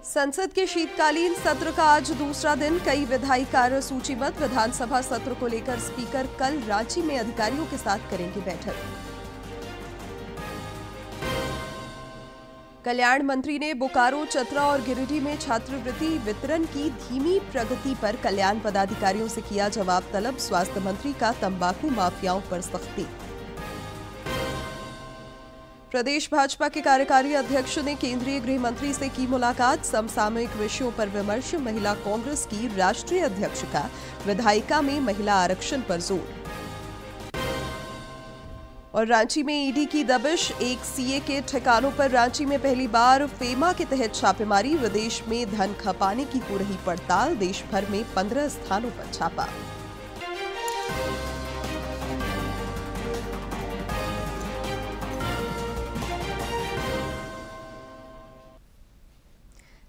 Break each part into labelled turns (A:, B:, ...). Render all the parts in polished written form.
A: संसद के शीतकालीन सत्र का आज दूसरा दिन, कई विधायी कार्य सूचीबद्ध। विधानसभा सत्र को लेकर स्पीकर कल रांची में अधिकारियों के साथ करेंगे बैठक। कल्याण मंत्री ने बोकारो, चतरा और गिरिडीह में छात्रवृत्ति वितरण की धीमी प्रगति पर कल्याण पदाधिकारियों से किया जवाब तलब। स्वास्थ्य मंत्री का तंबाकू माफियाओं पर सख्ती। प्रदेश भाजपा के कार्यकारी अध्यक्ष ने केंद्रीय गृह मंत्री से की मुलाकात। समसामयिक विषयों पर विमर्श। महिला कांग्रेस की राष्ट्रीय अध्यक्ष का विधायिका में महिला आरक्षण पर जोर। और रांची में ईडी की दबिश, एक सीए के ठिकानों पर रांची में पहली बार फेमा के तहत छापेमारी। विदेश में धन खपाने की हो रही पड़ताल। देश भर में 15 स्थानों पर छापा।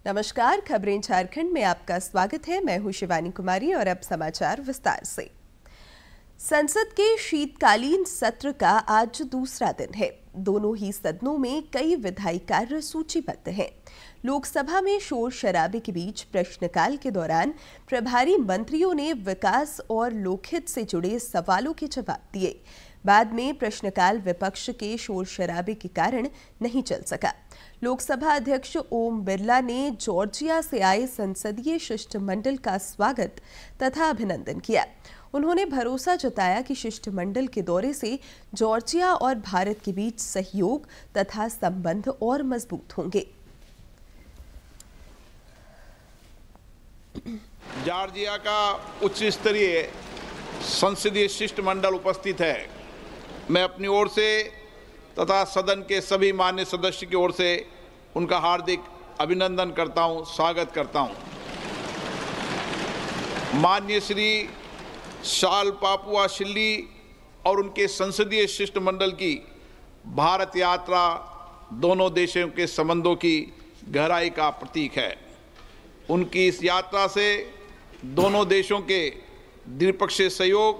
A: नमस्कार, खबरें झारखंड में आपका स्वागत है। मैं हूं शिवानी कुमारी और अब समाचार विस्तार से। संसद के शीतकालीन सत्र का आज दूसरा दिन है। दोनों ही सदनों में कई विधायी कार्य सूचीबद्ध हैं। लोकसभा में शोर शराबे के बीच प्रश्नकाल के दौरान प्रभारी मंत्रियों ने विकास और लोकहित से जुड़े सवालों के जवाब दिए। बाद में प्रश्नकाल विपक्ष के शोर शराबे के कारण नहीं चल सका। लोकसभा अध्यक्ष ओम बिरला ने जॉर्जिया से आए संसदीय शिष्टमंडल का स्वागत तथा अभिनंदन किया। उन्होंने भरोसा जताया कि शिष्टमंडल के दौरे से जॉर्जिया और भारत के बीच सहयोग तथा संबंध और मजबूत होंगे।
B: जॉर्जिया का उच्च स्तरीय संसदीय शिष्टमंडल उपस्थित है। मैं अपनी ओर से तथा सदन के सभी मान्य सदस्य की ओर से उनका हार्दिक अभिनंदन करता हूं, स्वागत करता हूं। माननीय श्री शाल पापुआ शिल्ली और उनके संसदीय शिष्टमंडल की भारत यात्रा दोनों देशों के संबंधों की गहराई का प्रतीक है। उनकी इस यात्रा से दोनों देशों के द्विपक्षीय सहयोग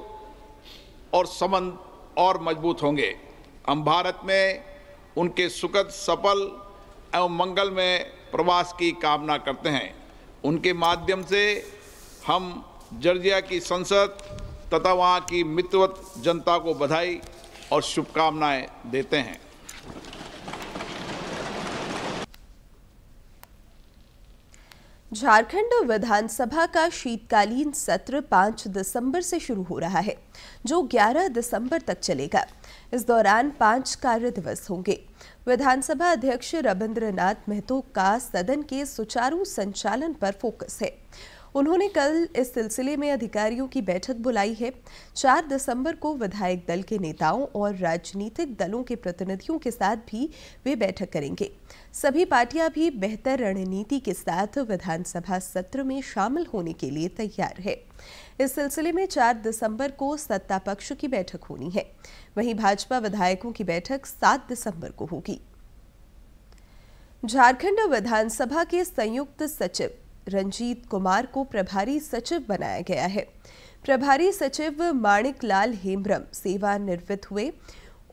B: और संबंध और मजबूत होंगे। हम भारत में उनके सुखद, सफल एवं मंगलमय प्रवास की कामना करते हैं। उनके माध्यम से हम जॉर्जिया की संसद तथा वहाँ की मित्रवत जनता को बधाई और शुभकामनाएं देते हैं।
A: झारखंड विधानसभा का शीतकालीन सत्र 5 दिसंबर से शुरू हो रहा है, जो 11 दिसंबर तक चलेगा। इस दौरान 5 कार्य दिवस होंगे। विधानसभा अध्यक्ष रविंद्रनाथ महतो का सदन के सुचारू संचालन पर फोकस है। उन्होंने कल इस सिलसिले में अधिकारियों की बैठक बुलाई है। 4 दिसंबर को विधायक दल के नेताओं और राजनीतिक दलों के प्रतिनिधियों के साथ भी वे बैठक करेंगे। सभी पार्टियां भी बेहतर रणनीति के साथ विधानसभा सत्र में शामिल होने के लिए तैयार है। इस सिलसिले में 4 दिसंबर को सत्ता पक्ष की बैठक होनी है। वहीं भाजपा विधायकों की बैठक 7 दिसंबर को होगी। झारखंड विधानसभा के संयुक्त सचिव रंजीत कुमार को प्रभारी सचिव बनाया गया है। प्रभारी सचिव माणिक लाल हेम्ब्रम सेवानिवृत्त हुए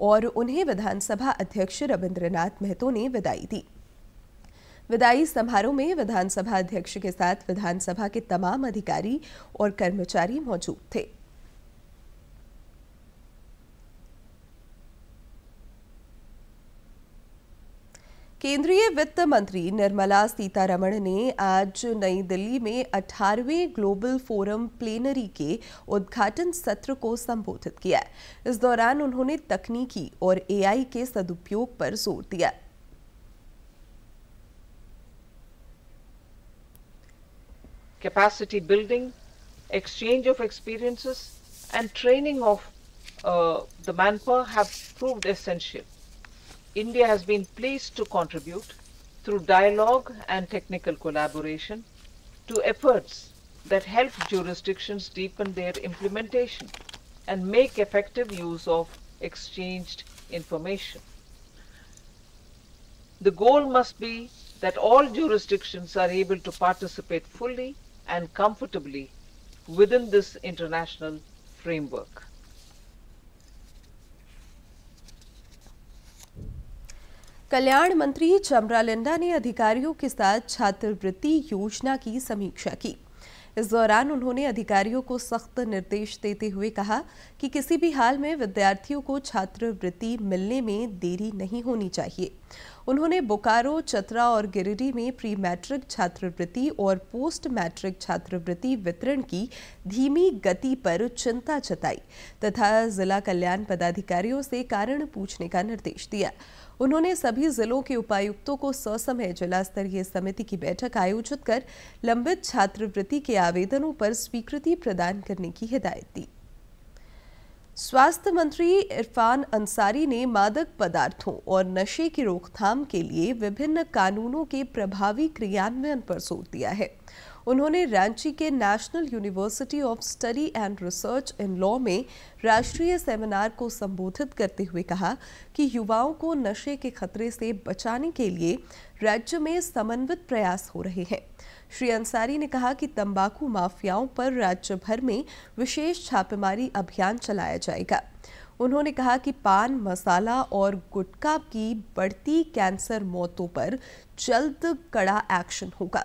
A: और उन्हें विधानसभा अध्यक्ष रविंद्रनाथ महतो ने विदाई दी। विदाई समारोह में विधानसभा अध्यक्ष के साथ विधानसभा के तमाम अधिकारी और कर्मचारी मौजूद थे। केंद्रीय वित्त मंत्री निर्मला सीतारमण ने आज नई दिल्ली में 18वें ग्लोबल फोरम प्लेनरी के उद्घाटन सत्र को संबोधित किया। इस दौरान उन्होंने तकनीकी और एआई के सदुपयोग पर जोर दिया।
C: Capacity building, exchange of experiences, and training of the manpower have proved essential. India has been pleased to contribute through dialogue and technical collaboration to efforts that help jurisdictions deepen their implementation and make effective use of exchanged information. The goal must be that all jurisdictions are able to participate fully and comfortably within this international framework.
A: कल्याण मंत्री चमरालिंडा ने अधिकारियों के साथ छात्रवृत्ति योजना की समीक्षा की। इस दौरान उन्होंने अधिकारियों को सख्त निर्देश देते हुए कहा कि किसी भी हाल में विद्यार्थियों को छात्रवृत्ति मिलने में देरी नहीं होनी चाहिए। उन्होंने बोकारो, चतरा और गिरिडीह में प्री मैट्रिक छात्रवृत्ति और पोस्ट मैट्रिक छात्रवृत्ति वितरण की धीमी गति पर चिंता जताई तथा जिला कल्याण पदाधिकारियों से कारण पूछने का निर्देश दिया। उन्होंने सभी जिलों के उपायुक्तों को ससमय जिला स्तरीय समिति की बैठक आयोजित कर लंबित छात्रवृत्ति के आवेदनों पर स्वीकृति प्रदान करने की हिदायत दी। स्वास्थ्य मंत्री इरफान अंसारी ने मादक पदार्थों और नशे की रोकथाम के लिए विभिन्न कानूनों के प्रभावी क्रियान्वयन पर जोर दिया है। उन्होंने रांची के national university of study and research in law में राष्ट्रीय सेमिनार को संबोधित करते हुए कहा कि युवाओं को नशे के खतरे से बचाने के लिए राज्य में समन्वित प्रयास हो रहे हैं। श्री अंसारी ने कहा कि तंबाकू माफियाओं पर राज्य भर में विशेष छापेमारी अभियान चलाया जाएगा। उन्होंने कहा कि पान मसाला और गुटखा की बढ़ती कैंसर मौतों पर जल्द कड़ा एक्शन होगा।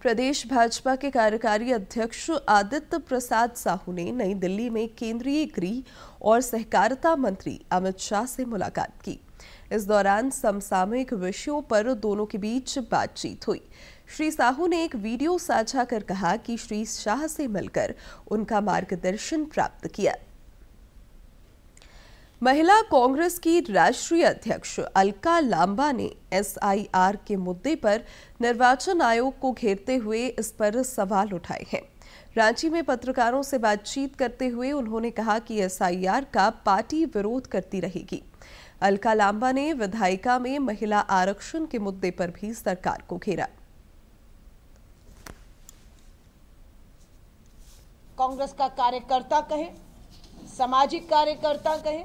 A: प्रदेश भाजपा के कार्यकारी अध्यक्ष आदित्य प्रसाद साहू ने नई दिल्ली में केंद्रीय गृह और सहकारिता मंत्री अमित शाह से मुलाकात की। इस दौरान समसामयिक विषयों पर दोनों के बीच बातचीत हुई। श्री साहू ने एक वीडियो साझा कर कहा कि श्री शाह से मिलकर उनका मार्गदर्शन प्राप्त किया। महिला कांग्रेस की राष्ट्रीय अध्यक्ष अलका लांबा ने एसआईआर के मुद्दे पर निर्वाचन आयोग को घेरते हुए इस पर सवाल उठाए हैं। रांची में पत्रकारों से बातचीत करते हुए उन्होंने कहा कि एसआईआर का पार्टी विरोध करती रहेगी। अलका लांबा ने विधायिका में महिला आरक्षण के मुद्दे पर भी सरकार को घेरा।
D: कांग्रेस का कार्यकर्ता कहे, सामाजिक कार्यकर्ता कहे,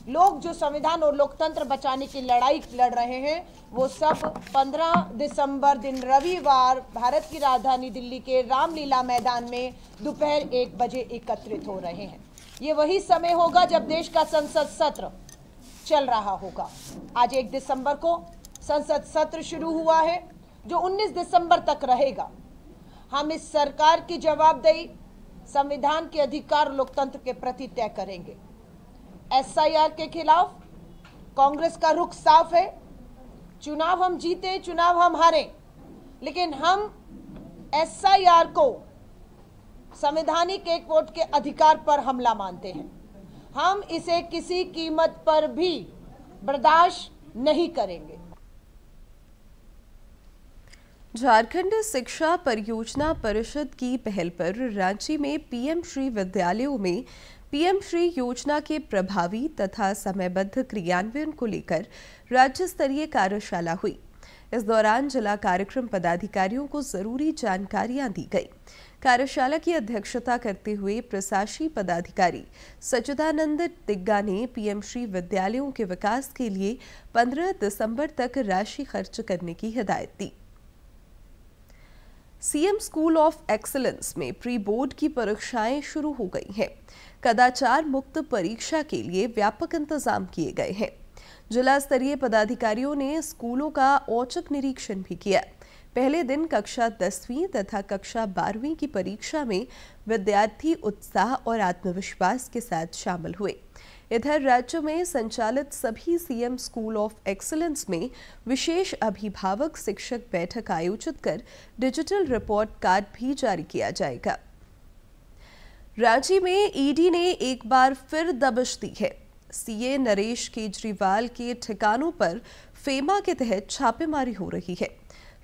D: लोग जो संविधान और लोकतंत्र बचाने की लड़ाई लड़ रहे हैं, वो सब 15 दिसंबर दिन रविवार भारत की राजधानी दिल्ली के रामलीला मैदान में दोपहर 1 बजे एकत्रित हो रहे हैं। ये वही समय होगा जब देश का संसद सत्र चल रहा होगा। आज 1 दिसंबर को संसद सत्र शुरू हुआ है जो 19 दिसंबर तक रहेगा। हम इस सरकार की जवाबदेही संविधान के अधिकार लोकतंत्र के प्रति तय करेंगे। एसआईआर के खिलाफ कांग्रेस का रुख साफ है। चुनाव हम जीते, चुनाव हम हारे, लेकिन हम एसआईआर को संवैधानिक एक वोट के अधिकार पर हमला मानते हैं। हम इसे किसी कीमत पर भी बर्दाश्त नहीं करेंगे।
A: झारखंड शिक्षा परियोजना परिषद की पहल पर रांची में पीएम श्री विद्यालयों में पीएम श्री योजना के प्रभावी तथा समयबद्ध क्रियान्वयन को लेकर राज्य स्तरीय कार्यशाला हुई। इस दौरान जिला कार्यक्रम पदाधिकारियों को जरूरी जानकारियां दी गई। कार्यशाला की अध्यक्षता करते हुए प्रशासकीय पदाधिकारी सच्चिदानंद दिग्गा ने पीएम श्री विद्यालयों के विकास के लिए 15 दिसंबर तक राशि खर्च करने की हिदायत दी। सीएम स्कूल ऑफ एक्सीलेंस में प्री बोर्ड की परीक्षाएं शुरू हो गई हैं। कदाचार मुक्त परीक्षा के लिए व्यापक इंतजाम किए गए हैं। जिला स्तरीय पदाधिकारियों ने स्कूलों का औचक निरीक्षण भी किया। पहले दिन कक्षा 10वीं तथा कक्षा 12वीं की परीक्षा में विद्यार्थी उत्साह और आत्मविश्वास के साथ शामिल हुए। इधर राज्य में संचालित सभी सीएम स्कूल ऑफ एक्सीलेंस में विशेष अभिभावक शिक्षक बैठक आयोजित कर डिजिटल रिपोर्ट कार्ड भी जारी किया जाएगा। रांची में ईडी ने एक बार फिर दबिश दी है। सीए नरेश केजरीवाल के ठिकानों पर फेमा के तहत छापेमारी हो रही है।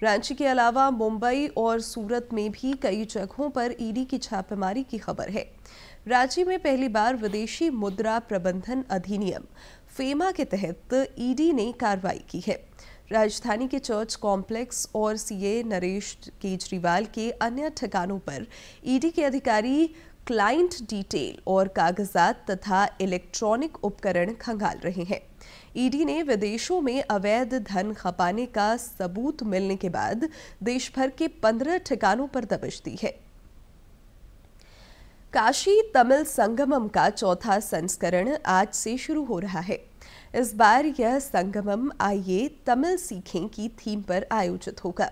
A: रांची के अलावा मुंबई और सूरत में भी कई जगहों पर ईडी की छापेमारी की खबर है। रांची में पहली बार विदेशी मुद्रा प्रबंधन अधिनियम फेमा के तहत ईडी ने कार्रवाई की है। राजधानी के चर्च कॉम्प्लेक्स और सीए नरेश केजरीवाल के अन्य ठिकानों पर ईडी के अधिकारी क्लाइंट डिटेल और कागजात तथा इलेक्ट्रॉनिक उपकरण खंगाल रहे हैं। ईडी ने विदेशों में अवैध धन खपाने का सबूत मिलने के बाद देश भर के 15 ठिकानों पर दबिश दी है। काशी तमिल संगमम का चौथा संस्करण आज से शुरू हो रहा है। इस बार यह संगमम आइए तमिल सीखें की थीम पर आयोजित होगा।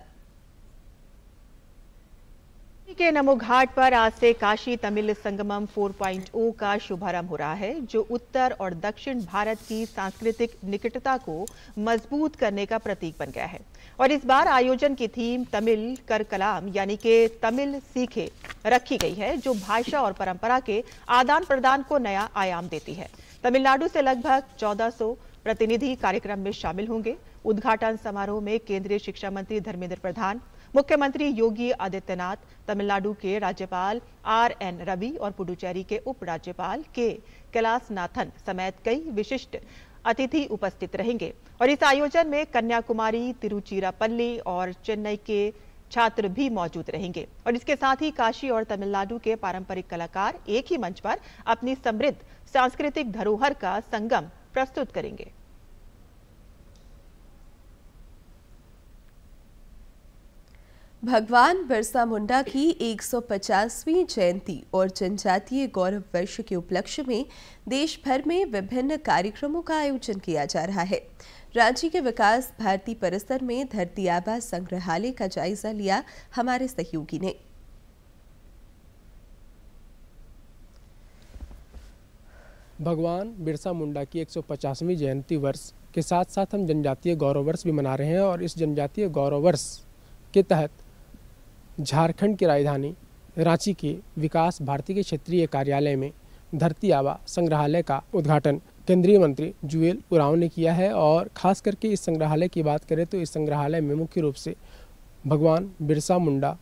E: के नमो घाट पर आज से काशी तमिल संगमम 4.0 का शुभारंभ हो रहा है, जो उत्तर और दक्षिण भारत की सांस्कृतिक निकटता को मजबूत करने का प्रतीक बन गया है। और इस बार आयोजन की थीम तमिल कर कलाम यानी कि तमिल सीखे रखी गई है, जो भाषा और परंपरा के आदान प्रदान को नया आयाम देती है। तमिलनाडु से लगभग 1400 प्रतिनिधि कार्यक्रम में शामिल होंगे। उद्घाटन समारोह में केंद्रीय शिक्षा मंत्री धर्मेंद्र प्रधान, मुख्यमंत्री योगी आदित्यनाथ, तमिलनाडु के राज्यपाल RN रवि और पुडुचेरी के उपराज्यपाल के कैलासनाथन समेत कई विशिष्ट अतिथि उपस्थित रहेंगे। और इस आयोजन में कन्याकुमारी, तिरुचिरापल्ली और चेन्नई के छात्र भी मौजूद रहेंगे। और इसके साथ ही काशी और तमिलनाडु के पारंपरिक कलाकार एक ही मंच पर अपनी समृद्ध सांस्कृतिक धरोहर का संगम प्रस्तुत करेंगे।
A: भगवान बिरसा मुंडा की 150वीं जयंती और जनजातीय गौरव वर्ष के उपलक्ष्य में देश भर में विभिन्न कार्यक्रमों का आयोजन किया जा रहा है। रांची के विकास भारती परिसर में धरती आबा संग्रहालय का जायजा लिया हमारे सहयोगी ने।
F: भगवान बिरसा मुंडा की 150वीं जयंती वर्ष के साथ साथ हम जनजातीय गौरव वर्ष भी मना रहे हैं। और इस जनजातीय गौरव वर्ष के तहत झारखंड की राजधानी रांची के विकास भारती के क्षेत्रीय कार्यालय में धरती आबा संग्रहालय का उद्घाटन केंद्रीय मंत्री जुएल उरांव ने किया है। और खास करके इस संग्रहालय की बात करें तो इस संग्रहालय में मुख्य रूप से भगवान बिरसा मुंडा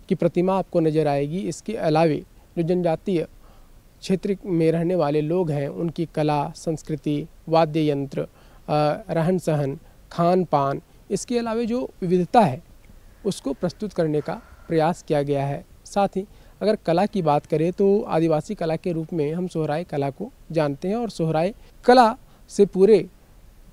F: की प्रतिमा आपको नजर आएगी। इसके अलावे जो जनजातीय क्षेत्र में रहने वाले लोग हैं, उनकी कला, संस्कृति, वाद्य यंत्र, रहन सहन, खान पान, इसके अलावे जो विविधता है उसको प्रस्तुत करने का प्रयास किया गया है। साथ ही अगर कला की बात करें तो आदिवासी कला के रूप में हम सोहराय कला को जानते हैं और सोहराय कला से पूरे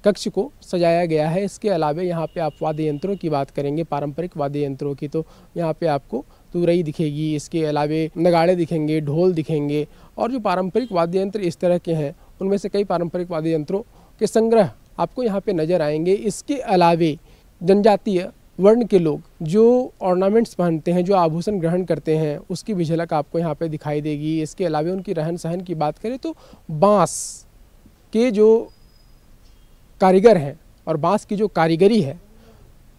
F: कक्ष को सजाया गया है। इसके अलावे यहाँ पे आप वाद्य यंत्रों की बात करेंगे, पारंपरिक वाद्य यंत्रों की, तो यहाँ पे आपको तुरई दिखेगी, इसके अलावे नगाड़े दिखेंगे, ढोल दिखेंगे। और जो पारंपरिक वाद्य यंत्र इस तरह के हैं, उनमें से कई पारंपरिक वाद्य यंत्रों के संग्रह आपको यहाँ पे नजर आएंगे। इसके अलावे जनजातीय वर्ण के लोग जो ऑर्नामेंट्स पहनते हैं, जो आभूषण ग्रहण करते हैं, उसकी भी झलक आपको यहाँ पे दिखाई देगी। इसके अलावे उनकी रहन सहन की बात करें तो बांस के जो कारीगर हैं और बांस की जो कारीगरी है,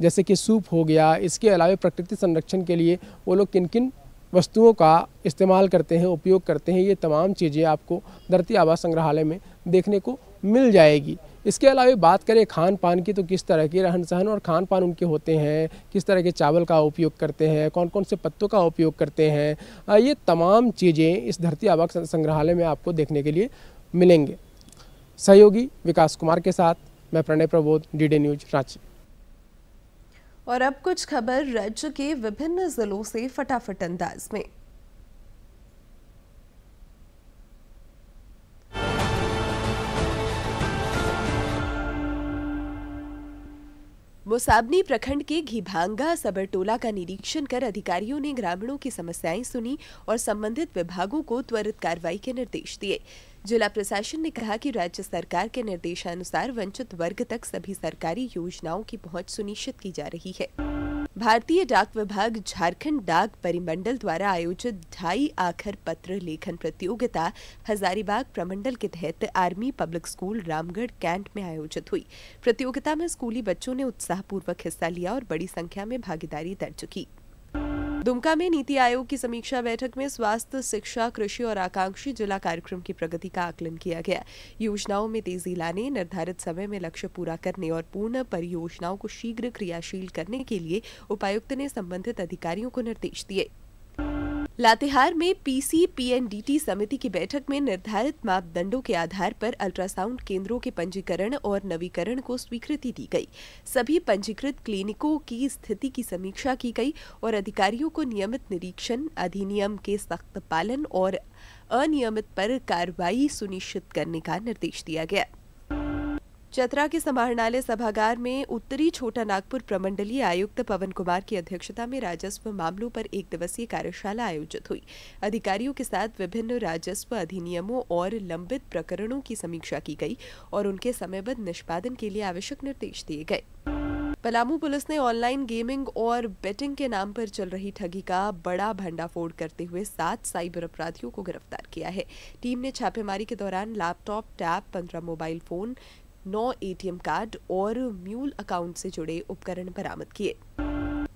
F: जैसे कि सूप हो गया, इसके अलावा प्रकृति संरक्षण के लिए वो लोग किन किन वस्तुओं का इस्तेमाल करते हैं, उपयोग करते हैं, ये तमाम चीज़ें आपको धरती आबा संग्रहालय में देखने को मिल जाएगी। इसके अलावा बात करें खान पान की, तो किस तरह के रहन सहन और खान पान उनके होते हैं, किस तरह के चावल का उपयोग करते हैं, कौन कौन से पत्तों का उपयोग करते हैं, ये तमाम चीज़ें इस धरती आबा संग्रहालय में आपको देखने के लिए मिलेंगे। सहयोगी विकास कुमार के साथ मैं प्रणय प्रबोध, DD न्यूज रांची।
A: और अब कुछ खबर राज्य के विभिन्न जिलों से फटाफट अंदाज में। मुसाबनी प्रखंड के घीभांगा सबरटोला का निरीक्षण कर अधिकारियों ने ग्रामीणों की समस्याएं सुनी और संबंधित विभागों को त्वरित कार्रवाई के निर्देश दिए। जिला प्रशासन ने कहा कि राज्य सरकार के निर्देशानुसार वंचित वर्ग तक सभी सरकारी योजनाओं की पहुंच सुनिश्चित की जा रही है। भारतीय डाक विभाग झारखंड डाक परिमंडल द्वारा आयोजित 2.5 आखर पत्र लेखन प्रतियोगिता हजारीबाग प्रमंडल के तहत army public school Ramgarh cantt में आयोजित हुई। प्रतियोगिता में स्कूली बच्चों ने उत्साहपूर्वक हिस्सा लिया और बड़ी संख्या में भागीदारी दर्ज की। दुमका में नीति आयोग की समीक्षा बैठक में स्वास्थ्य, शिक्षा, कृषि और आकांक्षी जिला कार्यक्रम की प्रगति का आकलन किया गया। योजनाओं में तेजी लाने, निर्धारित समय में लक्ष्य पूरा करने और पूर्ण परियोजनाओं को शीघ्र क्रियाशील करने के लिए उपायुक्त ने संबंधित अधिकारियों को निर्देश दिए। लातेहार में PCPNDT समिति की बैठक में निर्धारित मापदंडों के आधार पर अल्ट्रासाउंड केंद्रों के पंजीकरण और नवीकरण को स्वीकृति दी गई। सभी पंजीकृत क्लिनिकों की स्थिति की समीक्षा की गई और अधिकारियों को नियमित निरीक्षण, अधिनियम के सख्त पालन और अनियमित पर कार्रवाई सुनिश्चित करने का निर्देश दिया गया। चतरा के समाहरणालय सभागार में उत्तरी छोटा नागपुर प्रमंडलीय आयुक्त पवन कुमार की अध्यक्षता में राजस्व मामलों पर एक दिवसीय कार्यशाला आयोजित हुई। अधिकारियों के साथ विभिन्न राजस्व अधिनियमों और लंबित प्रकरणों की समीक्षा की गई और उनके समयबद्ध निष्पादन के लिए आवश्यक निर्देश दिए गए। पलामू पुलिस ने ऑनलाइन गेमिंग और बेटिंग के नाम पर चल रही ठगी का बड़ा भंडाफोड़ करते हुए 7 साइबर अपराधियों को गिरफ्तार किया है। टीम ने छापेमारी के दौरान laptop, tab, 15 mobile phone, 9 ATM card और म्यूल अकाउंट से जुड़े उपकरण बरामद किए।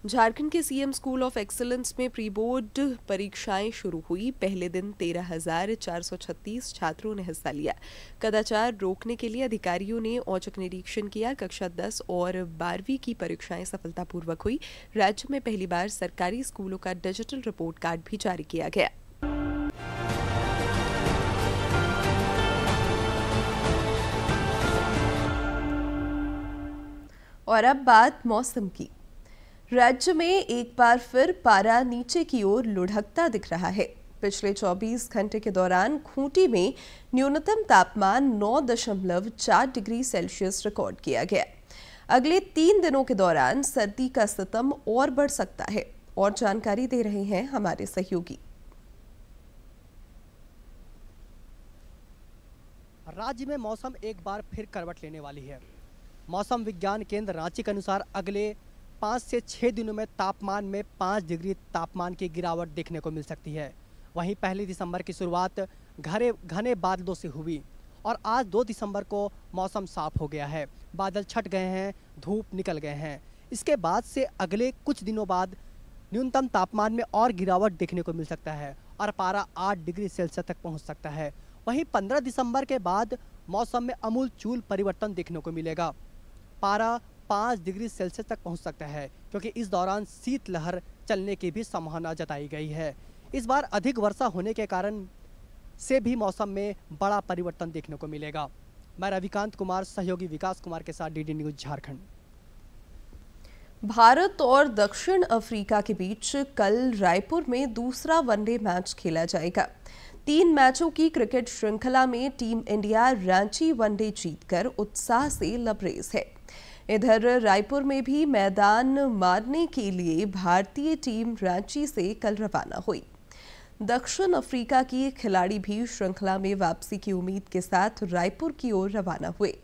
A: झारखंड के सीएम स्कूल ऑफ एक्सीलेंस में प्री बोर्ड परीक्षाएं शुरू हुई। पहले दिन 13,436 छात्रों ने हिस्सा लिया। कदाचार रोकने के लिए अधिकारियों ने औचक निरीक्षण किया। कक्षा 10 और 12वीं की परीक्षाएं सफलतापूर्वक हुई। राज्य में पहली बार सरकारी स्कूलों का डिजिटल रिपोर्ट कार्ड भी जारी किया गया। और अब बात मौसम की। राज्य में एक बार फिर पारा नीचे की ओर लुढ़कता दिख रहा है। पिछले 24 घंटे के दौरान खूंटी में न्यूनतम तापमान 9.4 डिग्री सेल्सियस रिकॉर्ड किया गया। अगले 3 दिनों के दौरान सर्दी का सितम और बढ़ सकता है और जानकारी दे रहे हैं हमारे सहयोगी।
G: राज्य में मौसम एक बार फिर करवट लेने वाली है। मौसम विज्ञान केंद्र रांची के अनुसार अगले 5 से 6 दिनों में तापमान में 5 डिग्री तापमान की गिरावट देखने को मिल सकती है। वहीं 1 दिसंबर की शुरुआत घने बादलों से हुई और आज 2 दिसंबर को मौसम साफ हो गया है। बादल छट गए हैं, धूप निकल गए हैं। इसके बाद से अगले कुछ दिनों बाद न्यूनतम तापमान में और गिरावट देखने को मिल सकता है और पारा 8 डिग्री सेल्सियस तक पहुँच सकता है। वहीं 15 दिसंबर के बाद मौसम में आमूल-चूल परिवर्तन देखने को मिलेगा। पारा 5 डिग्री सेल्सियस तक पहुंच सकता है क्योंकि इस दौरान शीतलहर चलने की भी संभावना जताई गई है। इस बार अधिक वर्षा होने के कारण से भी मौसम में बड़ा परिवर्तन देखने को मिलेगा। मैं रविकांत कुमार, सहयोगी विकास कुमार के साथ डीडी न्यूज झारखंड।
A: भारत और दक्षिण अफ्रीका के बीच कल रायपुर में दूसरा वनडे मैच खेला जाएगा। 3 मैचों की क्रिकेट श्रृंखला में टीम इंडिया रांची वनडे जीतकर उत्साह से लबरेज है। इधर रायपुर में भी मैदान मारने के लिए भारतीय टीम रांची से कल रवाना हुई। दक्षिण अफ्रीका की खिलाड़ी भी श्रृंखला में वापसी की उम्मीद के साथ रायपुर की ओर रवाना हुए।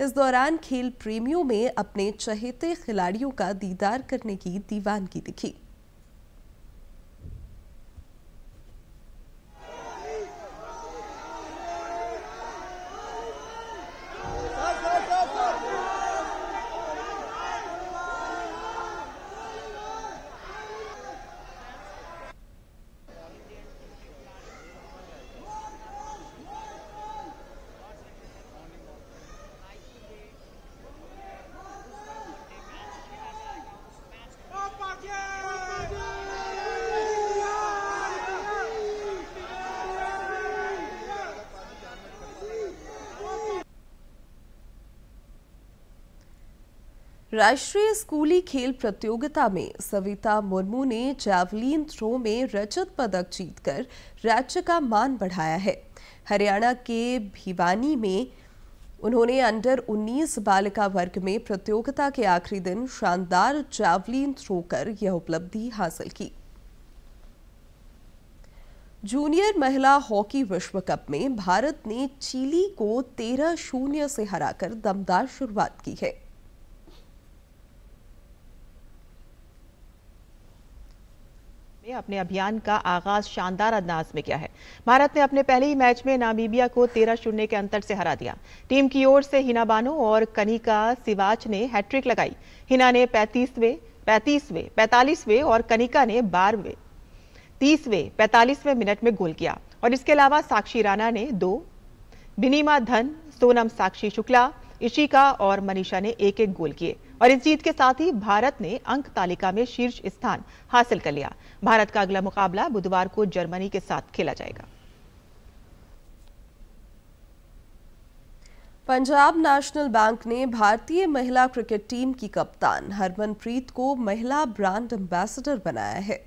A: इस दौरान खेल प्रेमियों में अपने चहेते खिलाड़ियों का दीदार करने की दीवानगी दिखी। राष्ट्रीय स्कूली खेल प्रतियोगिता में सविता मुर्मू ने जैवलिन थ्रो में रजत पदक जीतकर राज्य का मान बढ़ाया है। हरियाणा के भिवानी में उन्होंने अंडर 19 बालिका वर्ग में प्रतियोगिता के आखिरी दिन शानदार जैवलिन थ्रो कर यह उपलब्धि हासिल की। जूनियर महिला हॉकी विश्व कप में भारत ने चिली को 13-0 से हराकर दमदार शुरुआत की है।
E: अपने अभियान का आगाज शानदार अंदाज में किया है। भारत ने अपने पहले ही मैच में नामीबिया को 13-0 के अंतर से हरा दिया। टीम की ओर से हिना बानो और कनिका सिवाच ने हैट्रिक लगाई। हिना ने 35वें, 45वें और कनिका ने 12वें, 30वें, 45वें मिनट में गोल किया और इसके अलावा साक्षी राणा ने 2, बिनीमा धन, सोनम साक्षी शुक्ला, इशिका और मनीषा ने 1-1 गोल किए और इस जीत के साथ ही भारत ने अंक तालिका में शीर्ष स्थान हासिल कर लिया। भारत का अगला मुकाबला बुधवार को जर्मनी के साथ खेला जाएगा।
A: पंजाब नेशनल बैंक ने भारतीय महिला क्रिकेट टीम की कप्तान हरमनप्रीत को महिला ब्रांड एम्बेसडर बनाया है।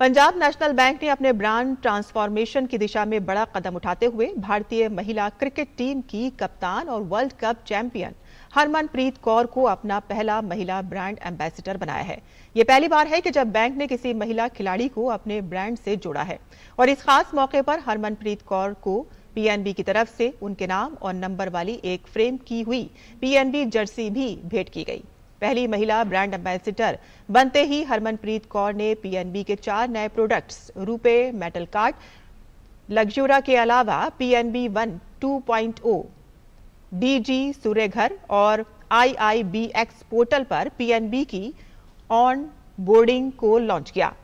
E: पंजाब नेशनल बैंक ने अपने ब्रांड ट्रांसफॉर्मेशन की दिशा में बड़ा कदम उठाते हुए भारतीय महिला क्रिकेट टीम की कप्तान और world cup champion Harmanpreet Kaur को अपना पहला महिला ब्रांड एम्बेसडर बनाया है। ये पहली बार है कि जब बैंक ने किसी महिला खिलाड़ी को अपने ब्रांड से जोड़ा है और इस खास मौके पर हरमनप्रीत कौर को पीएनबी की तरफ से उनके नाम और नंबर वाली एक फ्रेम की हुई पीएनबी जर्सी भी भेंट की गई। पहली महिला ब्रांड एम्बेसडर बनते ही हरमनप्रीत कौर ने पीएनबी के 4 नए प्रोडक्ट्स रुपे मेटल कार्ड, लग्जूरा के अलावा पीएनबी 1 2.0, डीजी सूर्यघर और IIBX पोर्टल पर पीएनबी की ऑन बोर्डिंग को लॉन्च किया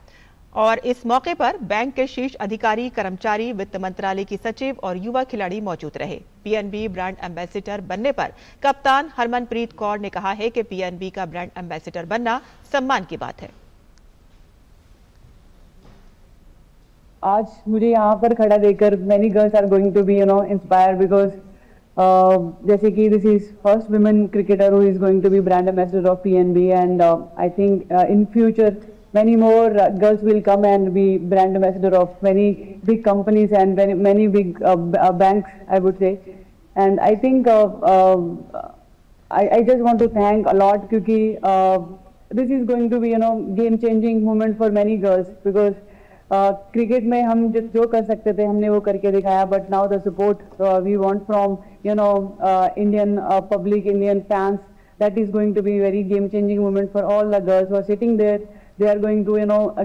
E: और इस मौके पर बैंक के शीर्ष अधिकारी, कर्मचारी, वित्त मंत्रालय की सचिव और युवा खिलाड़ी मौजूद रहे। पीएनबी ब्रांड एम्बेसडर बनने पर कप्तान हरमनप्रीत कौर ने कहा है कि पीएनबी का ब्रांड एम्बेसडर बनना सम्मान की बात है।
H: आज मुझे यहाँ पर खड़ा देखकर many girls are going to be inspired because जैसे कि this is first women cricketer who is going to be brand ambassador of PNB and I think in future many more girls will come and be brand ambassador of many big companies and many big banks, I would say. And I think I just want to thank a lot because this is going to be game-changing moment for many girls because cricket में हम जो कर सकते थे हमने वो करके दिखाया, but now the support we want from Indian public, Indian fans, that is going to be very game-changing moment for all the girls who are sitting there. They are going to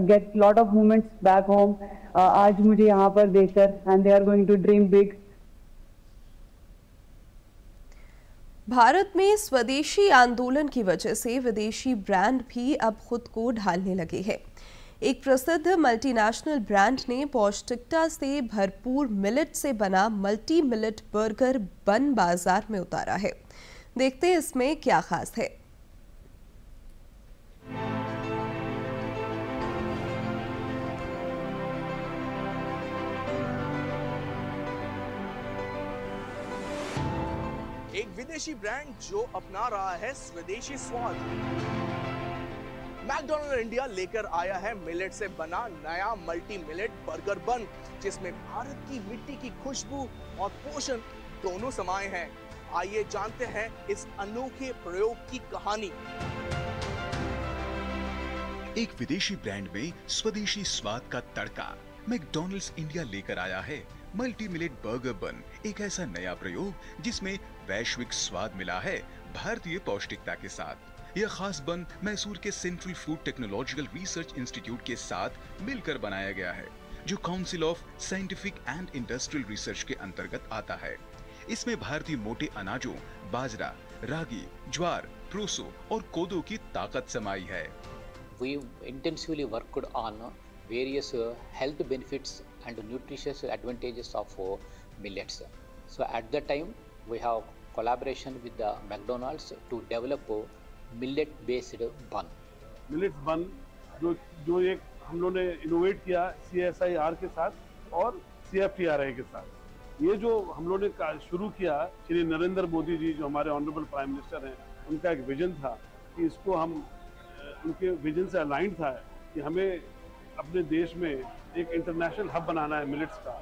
H: get lot of moments back home. आज मुझे यहाँ पर देखकर and they are going to dream big.
A: Bharat में स्वदेशी आंदोलन की वजह से विदेशी ब्रांड भी अब खुद को ढालने लगे हैं। एक प्रसिद्ध मल्टीनेशनल ब्रांड ने पौष्टिकता से भरपूर मिलेट से बना मल्टी मिलेट बर्गर बन बाजार में उतारा है। देखते हैं इसमें क्या खास है।
I: एक विदेशी ब्रांड जो अपना रहा है स्वदेशी स्वाद। मैकडॉनल्ड इंडिया लेकर आया है मिलेट से बना नया मल्टी मिलेट बर्गर बन, जिसमें भारत की मिट्टी की खुशबू और पोषण दोनों समाये हैं। आइए जानते हैं इस अनोखे प्रयोग की कहानी।
J: एक विदेशी ब्रांड में स्वदेशी स्वाद का तड़का मैकडॉनल्ड्स इंडिया लेकर आया है मल्टी मिलेट बर्गर बन, एक ऐसा नया प्रयोग जिसमें वैश्विक स्वाद मिला है भारतीय पौष्टिकता के साथ। यह खास बन मैसूर के central food technological research institute के साथ मिलकर बनाया गया है, जो council of scientific and industrial research के अंतर्गत आता है। इसमें भारतीय मोटे अनाजों बाजरा, रागी, ज्वार, प्रोसो और कोदो की ताकत समाई है।
K: We intensively worked on various health benefits and nutritious advantages of millets. So at that time we have collaboration with the McDonald's to develop a millet based bun.
L: Millets बन जो एक हम लोगों ने इनोवेट किया CSIR के साथ और CFTRI के साथ। ये जो हम लोगों ने शुरू किया, श्री नरेंद्र मोदी जी जो हमारे ऑनरेबल प्राइम मिनिस्टर हैं, उनका एक विजन था कि इसको हम उनके विजन से अलाइन था कि हमें अपने देश में एक इंटरनेशनल हब बनाना है मिलेट्स का।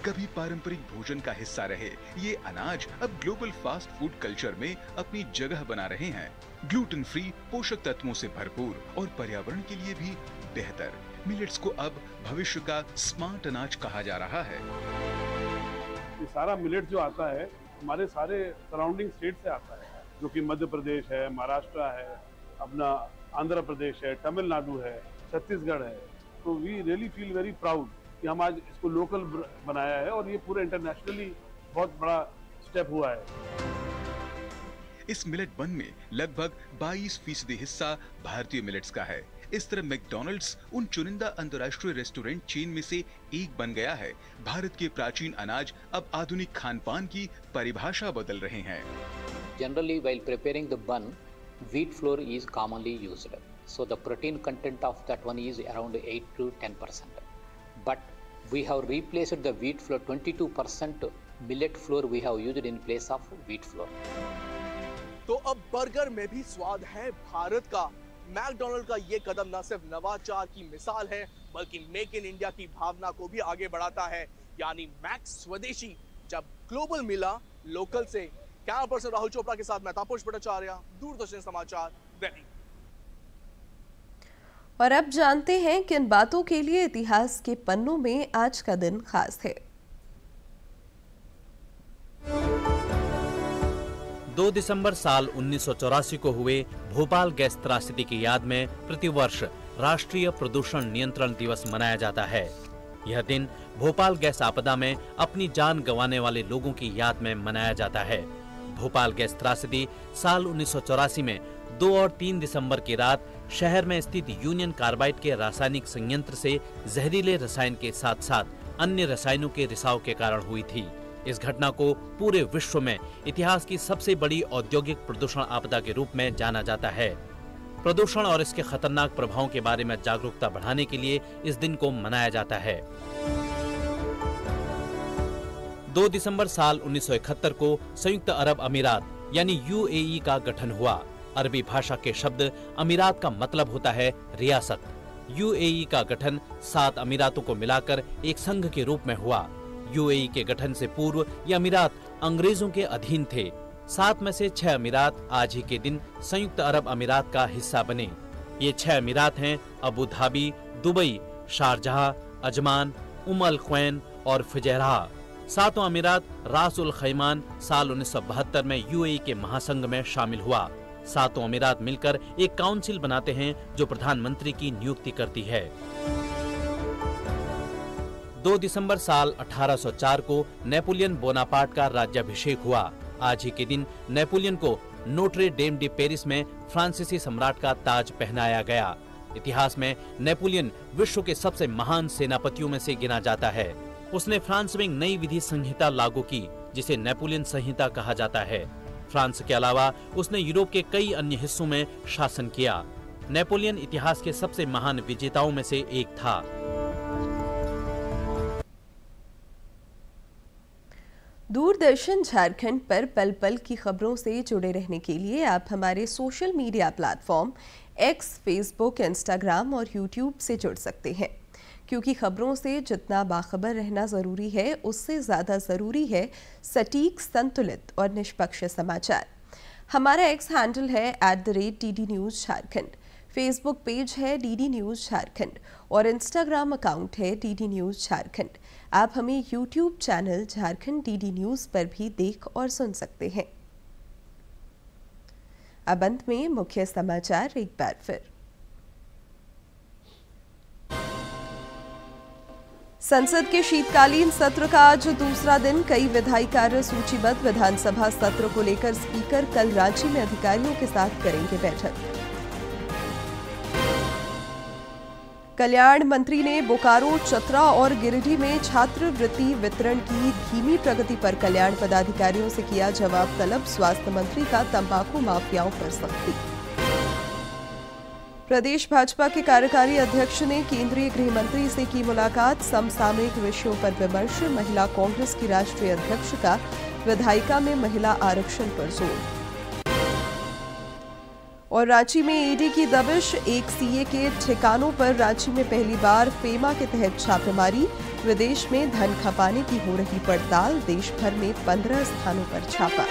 J: कभी पारंपरिक भोजन का हिस्सा रहे ये अनाज अब ग्लोबल फास्ट फूड कल्चर में अपनी जगह बना रहे हैं। ग्लूटेन फ्री, पोषक तत्वों से भरपूर और पर्यावरण के लिए भी बेहतर मिलेट्स को अब भविष्य का स्मार्ट अनाज कहा जा रहा है।
L: ये सारा मिलेट जो आता है हमारे सारे सराउंडिंग स्टेट से आता है, जो कि मध्य प्रदेश है, महाराष्ट्र है, अपना आंध्र प्रदेश है, तमिलनाडु है, छत्तीसगढ़ है। तो we really feel very proud कि हम आज इसको लोकल बनाया है और ये पूरे इंटरनेशनली बहुत बड़ा स्टेप हुआ है।
J: इस मिलेट बन में लगभग 22% हिस्सा भारतीय मिलेट्स का है। इस तरह मैकडॉनल्ड्स उन चुनिंदा अंतर्राष्ट्रीय रेस्टोरेंट चेन में से एक बन गया है। भारत के प्राचीन अनाज अब आधुनिक खान-पान की परिभाषा बदल रहे हैं।
K: Generally, while preparing the bun, wheat flour is commonly used. So the protein content of that one is around 8 to 10%. But we have replaced the wheat flour, 22% millet flour we have used in place of wheat flour.
I: तो अब burger में भी स्वाद है भारत का। McDonald का ये कदम न सिर्फ नवाचार की मिसाल है बल्कि मेक इन इंडिया की भावना को भी आगे बढ़ाता है, यानी मैक्स स्वदेशी जब ग्लोबल मिला लोकल से। कैमरा पर्सन राहुल चोपड़ा के साथ मैं तापस भट्टाचार्य, दूरदर्शन समाचार, दिल्ली।
A: और अब जानते हैं किन बातों के लिए इतिहास के पन्नों में आज का दिन खास है।
M: 2 दिसंबर साल 1984 को हुए भोपाल गैस त्रासदी की याद में प्रतिवर्ष राष्ट्रीय प्रदूषण नियंत्रण दिवस मनाया जाता है। यह दिन भोपाल गैस आपदा में अपनी जान गंवाने वाले लोगों की याद में मनाया जाता है। भोपाल गैस त्रासदी साल 1984 में 2 और 3 दिसंबर की रात शहर में स्थित यूनियन कार्बाइड के रासायनिक संयंत्र से जहरीले रसायन के साथ साथ अन्य रसायनों के रिसाव के कारण हुई थी। इस घटना को पूरे विश्व में इतिहास की सबसे बड़ी औद्योगिक प्रदूषण आपदा के रूप में जाना जाता है। प्रदूषण और इसके खतरनाक प्रभावों के बारे में जागरूकता बढ़ाने के लिए इस दिन को मनाया जाता है। 2 दिसंबर साल 1971 को संयुक्त अरब अमीरात यानी यूएई का गठन हुआ। अरबी भाषा के शब्द अमीरात का मतलब होता है रियासत। यूएई का गठन 7 अमीरातों को मिलाकर एक संघ के रूप में हुआ। यूएई के गठन से पूर्व ये अमीरात अंग्रेजों के अधीन थे। 7 में से 6 अमीरात आज ही के दिन संयुक्त अरब अमीरात का हिस्सा बने। ये 6 अमीरात हैं Abu Dhabi, Dubai, Sharjah, Ajman, Al Quwain और फुजैरह। 7वां अमीरात रास उल खैमान साल 1972 में यूएई के महासंघ में शामिल हुआ। 7 अमीरात मिलकर एक काउंसिल बनाते हैं जो प्रधानमंत्री की नियुक्ति करती है। 2 दिसंबर साल 1804 को नेपोलियन बोनापार्ट का राज्याभिषेक हुआ। आज ही के दिन नेपोलियन को नोट्रे डेम डी पेरिस में फ्रांसीसी सम्राट का ताज पहनाया गया। इतिहास में नेपोलियन विश्व के सबसे महान सेनापतियों में से गिना जाता है। उसने फ्रांस में एक नई विधि संहिता लागू की जिसे नेपोलियन संहिता कहा जाता है। फ्रांस के अलावा उसने यूरोप के कई अन्य हिस्सों में शासन किया। नेपोलियन इतिहास के सबसे महान विजेताओं में से एक था।
A: दूरदर्शन झारखंड पर पल पल की खबरों से जुड़े रहने के लिए आप हमारे social media platform x, Facebook, Instagram और यूट्यूब से जुड़ सकते हैं, क्योंकि खबरों से जितना बाखबर रहना ज़रूरी है उससे ज़्यादा ज़रूरी है सटीक, संतुलित और निष्पक्ष समाचार। हमारा एक्स हैंडल है @DD News Jharkhand, Facebook page है DD News झारखंड और इंस्टाग्राम अकाउंट है DD News झारखंड। आप हमें YouTube channel Jharkhand DD News पर भी देख और सुन सकते हैं। अब अंत में मुख्य समाचार एक बार फिर। संसद के शीतकालीन सत्र का आज दूसरा दिन, कई विधायी कार्य सूचीबद्ध। विधानसभा सत्र को लेकर स्पीकर कल रांची में अधिकारियों के साथ करेंगे बैठक। कल्याण मंत्री ने बोकारो, चतरा और गिरिडीह में छात्रवृत्ति वितरण की धीमी प्रगति पर कल्याण पदाधिकारियों से किया जवाब तलब। स्वास्थ्य मंत्री का तंबाकू माफियाओं पर सख्ती। प्रदेश भाजपा के कार्यकारी अध्यक्ष ने केंद्रीय गृह मंत्री से की मुलाकात। समसामयिक विषयों पर विमर्श। महिला कांग्रेस की राष्ट्रीय अध्यक्ष का विधायिका में महिला आरक्षण पर जोर। और रांची में ईडी की दबिश, एक सीए के ठिकानों पर रांची में पहली बार फेमा के तहत छापेमारी। विदेश में धन खपाने की हो रही पड़ताल। देश भर में 15 स्थानों पर छापा।